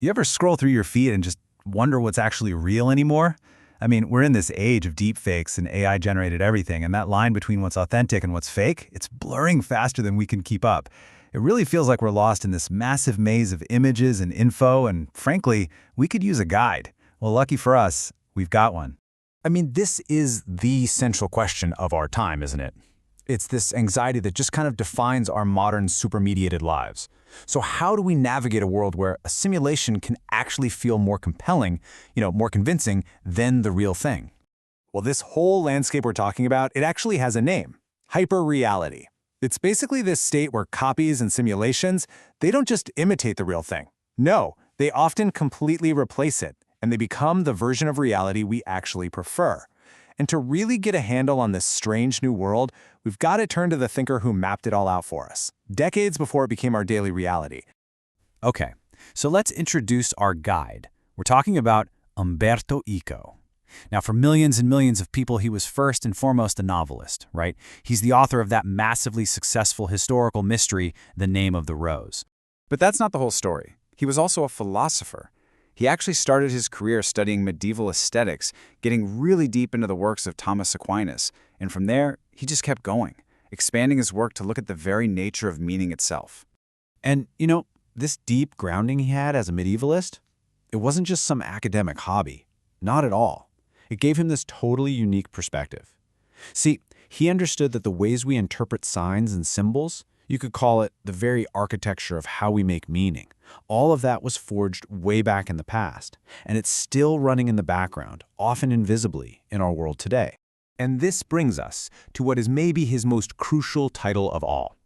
You ever scroll through your feed and just wonder what's actually real anymore? I mean, we're in this age of deepfakes and AI-generated everything, and that line between what's authentic and what's fake, it's blurring faster than we can keep up. It really feels like we're lost in this massive maze of images and info, and frankly, we could use a guide. Well, lucky for us, we've got one. I mean, this is the central question of our time, isn't it? It's this anxiety that just kind of defines our modern supermediated lives. So how do we navigate a world where a simulation can actually feel more compelling, more convincing than the real thing? Well, this whole landscape we're talking about, it actually has a name: hyperreality. It's basically this state where copies and simulations, they don't just imitate the real thing. No, they often completely replace it, and they become the version of reality we actually prefer. And to really get a handle on this strange new world, we've got to turn to the thinker who mapped it all out for us, decades before it became our daily reality. Okay, so let's introduce our guide. We're talking about Umberto Eco. Now, for millions and millions of people, he was first and foremost a novelist, right? He's the author of that massively successful historical mystery, The Name of the Rose. But that's not the whole story. He was also a philosopher. He actually started his career studying medieval aesthetics, getting really deep into the works of Thomas Aquinas, and from there, he just kept going, expanding his work to look at the very nature of meaning itself. And, this deep grounding he had as a medievalist, it wasn't just some academic hobby. Not at all. It gave him this totally unique perspective. See, he understood that the ways we interpret signs and symbols, you could call it the very architecture of how we make meaning. All of that was forged way back in the past, and it's still running in the background, often invisibly, in our world today. And this brings us to what is maybe his most crucial title of all.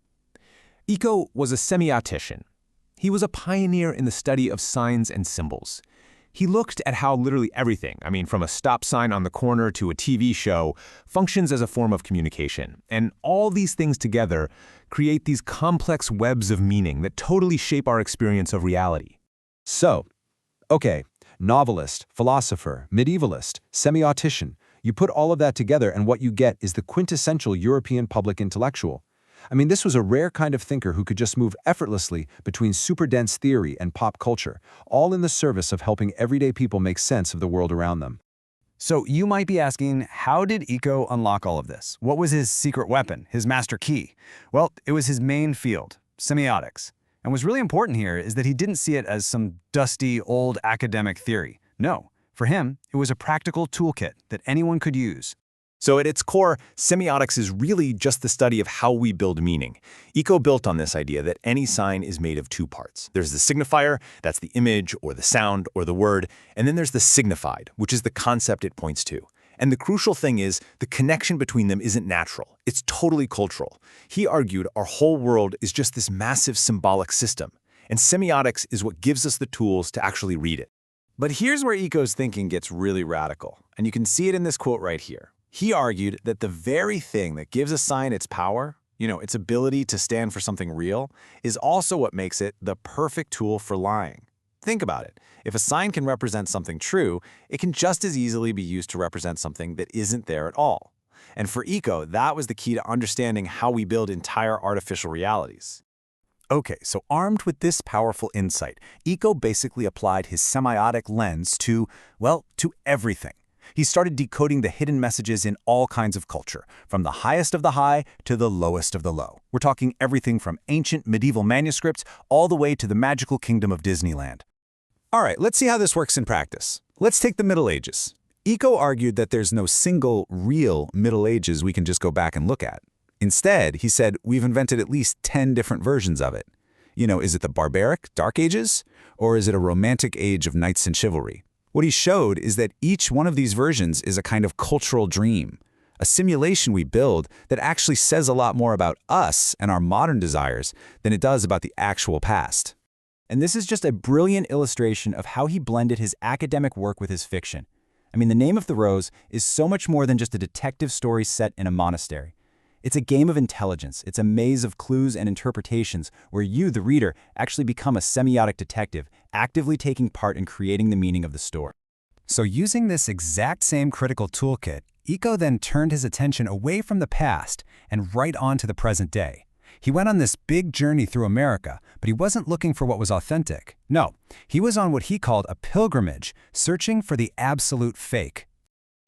Eco was a semiotician. He was a pioneer in the study of signs and symbols. He looked at how literally everything, from a stop sign on the corner to a TV show, functions as a form of communication. And all these things together create these complex webs of meaning that totally shape our experience of reality. So, okay, novelist, philosopher, medievalist, semiotician, you put all of that together and what you get is the quintessential European public intellectual. This was a rare kind of thinker who could just move effortlessly between super dense theory and pop culture, all in the service of helping everyday people make sense of the world around them. So you might be asking, how did Eco unlock all of this? What was his secret weapon, his master key? Well, it was his main field, semiotics. And what's really important here is that he didn't see it as some dusty, old academic theory. No, for him, it was a practical toolkit that anyone could use. So at its core, semiotics is really just the study of how we build meaning. Eco built on this idea that any sign is made of two parts. There's the signifier, that's the image or the sound or the word, and then there's the signified, which is the concept it points to. And the crucial thing is, the connection between them isn't natural. It's totally cultural. He argued our whole world is just this massive symbolic system, and semiotics is what gives us the tools to actually read it. But here's where Eco's thinking gets really radical, and you can see it in this quote right here. He argued that the very thing that gives a sign its power, its ability to stand for something real, is also what makes it the perfect tool for lying. Think about it. If a sign can represent something true, it can just as easily be used to represent something that isn't there at all. And for Eco, that was the key to understanding how we build entire artificial realities. Okay, so armed with this powerful insight, Eco basically applied his semiotic lens to everything. He started decoding the hidden messages in all kinds of culture, from the highest of the high to the lowest of the low. We're talking everything from ancient medieval manuscripts all the way to the magical kingdom of Disneyland. All right, let's see how this works in practice. Let's take the Middle Ages. Eco argued that there's no single, real Middle Ages we can just go back and look at. Instead, he said, we've invented at least 10 different versions of it. Is it the barbaric, Dark Ages? Or is it a romantic age of knights and chivalry? What he showed is that each one of these versions is a kind of cultural dream, a simulation we build that actually says a lot more about us and our modern desires than it does about the actual past. And this is just a brilliant illustration of how he blended his academic work with his fiction. The Name of the Rose is so much more than just a detective story set in a monastery. It's a game of intelligence. It's a maze of clues and interpretations where you, the reader, actually become a semiotic detective, actively taking part in creating the meaning of the story. So using this exact same critical toolkit, Eco then turned his attention away from the past and right on to the present day. He went on this big journey through America, but he wasn't looking for what was authentic. No, he was on what he called a pilgrimage, searching for the absolute fake.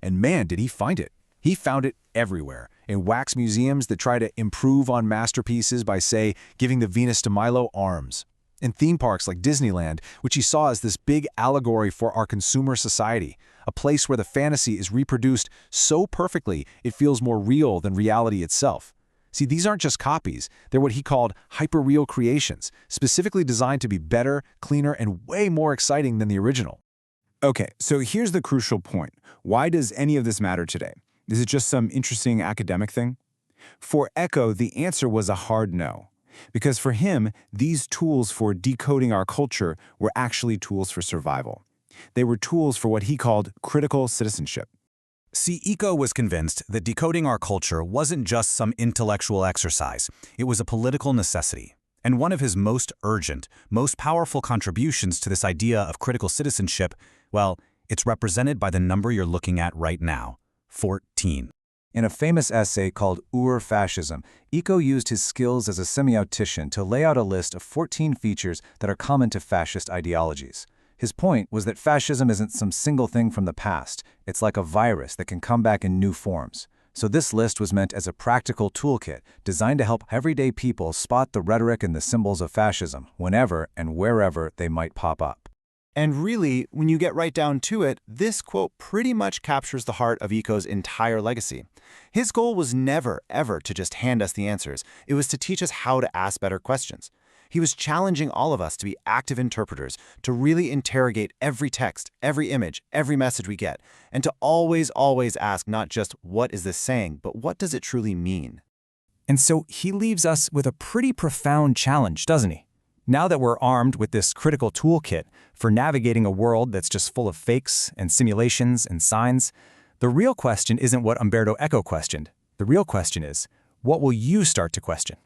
And man, did he find it. He found it everywhere, in wax museums that try to improve on masterpieces by, say, giving the Venus de Milo arms. In theme parks like Disneyland, which he saw as this big allegory for our consumer society, a place where the fantasy is reproduced so perfectly it feels more real than reality itself. See, these aren't just copies. They're what he called hyperreal creations, specifically designed to be better, cleaner, and way more exciting than the original. Okay, so here's the crucial point. Why does any of this matter today? Is it just some interesting academic thing? For Eco, the answer was a hard no. Because for him, these tools for decoding our culture were actually tools for survival. They were tools for what he called critical citizenship. See, Eco was convinced that decoding our culture wasn't just some intellectual exercise. It was a political necessity. And one of his most urgent, most powerful contributions to this idea of critical citizenship, well, it's represented by the number you're looking at right now, 14. In a famous essay called Fascism, Eco used his skills as a semiotician to lay out a list of 14 features that are common to fascist ideologies. His point was that fascism isn't some single thing from the past. It's like a virus that can come back in new forms. So this list was meant as a practical toolkit designed to help everyday people spot the rhetoric and the symbols of fascism whenever and wherever they might pop up. And really, when you get right down to it, this quote pretty much captures the heart of Eco's entire legacy. His goal was never, ever to just hand us the answers. It was to teach us how to ask better questions. He was challenging all of us to be active interpreters, to really interrogate every text, every image, every message we get, and to always, always ask not just what is this saying, but what does it truly mean? And so he leaves us with a pretty profound challenge, doesn't he? Now that we're armed with this critical toolkit for navigating a world that's just full of fakes and simulations and signs, the real question isn't what Umberto Eco questioned. The real question is, what will you start to question?